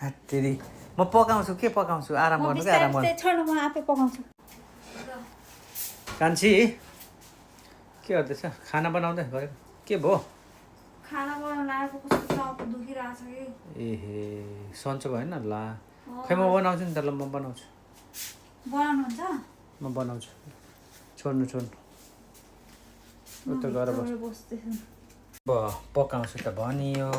हत्तेरी म पकाउँछु के पकाउँछु आराम गर्नु के आराम गर्नु छोड्नु म आफै पकाउँछु कान्छी के गर्दैछ खाना बनाउँदै भयो के भयो खाना बनाउन आएको कस्तो टाउको दुखिरहेछ कि एहे सन्चो भएन ला खै म बनाउँछु नि त ल म बनाउँछु बनाउनुहुन्छ म बनाउँछु छोड्नु उता गएर बस्दैछु पकाउँछु त भनियो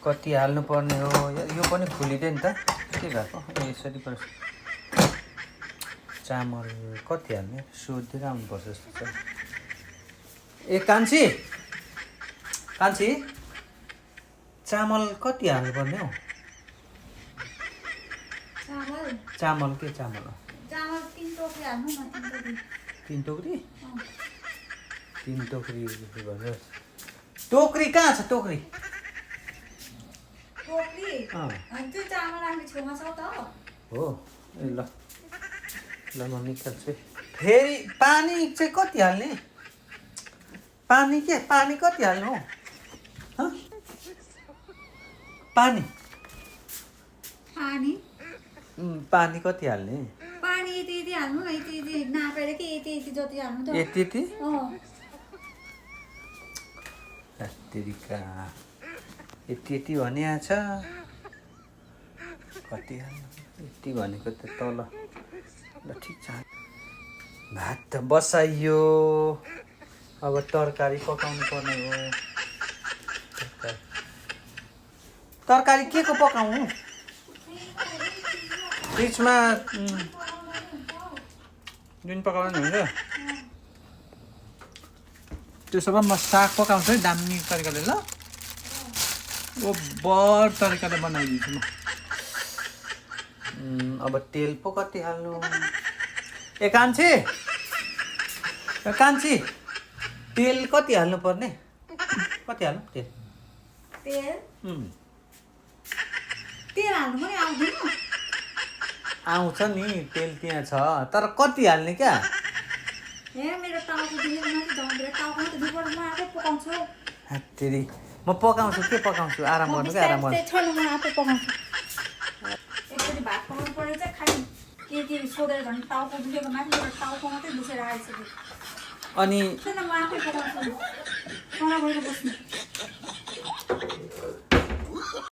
कति हाल्नु पर्ने हो यो पनि फुलिदियो नि त के भएको यसरी पर्छ चामल कति हाल्ने सोधेर आउनुपर्छ जस्तो छ ए कान्छी चामल कति हाल्नुपर्ने हौ चामल के चामल हो 3 टोकरी हाल्नु न 3 टोकरी 3 टोकरी भन्नुहोस् टोकरी कहाँ छ टोकरी त्यो चामल राख्ने छेउमा छ त हो ए ल म निकाल्छु फेरि पानी चाहिँ कति हाल्ने पानी कति हाल्नु हौ पानी कति हाल्ने पानी यति हाल्नु न यति नापेर कि यति जति हाल्नु त यति अँ तेरिका यति भने छ कति हाल्नु यति भनेको त तल ल ठिक छ भात त बसाइयो अब तरकारी पकाउनु पर्ने हो तरकारी के को पकाउँ फ्रिजमा जुन पकाउनु हुन्छ त्यसो भए म साग पकाउँछु है दामी तरिकाले ल बर तरिकाले बनाइदिन्छु म अब तेल पो कति हाल्नु ए कान्छी तेल कति हाल्नु पर्ने कति हाल्नु तेल हाल्नु पनि आउँदैन आउँछ नि तेल त्यहाँ छ तर कति हाल्ने क्या मेरो टाउको दुखेर म आफै पकाउँछु हत्तेरी म पकाउँछु के पकाउँछु आराम गर्नु के आराम गर्नु छोड्नु म आफै पकाउँछु एकचोटि भात पकाउनु पऱ्यो चाहिँ खालि के सोधेर झन् टाउको दुखेको माथि मेरो टाउको मात्रै दुखेर आइसक्यो अनि म आफै पकाउँछु खाना गएर बस्नु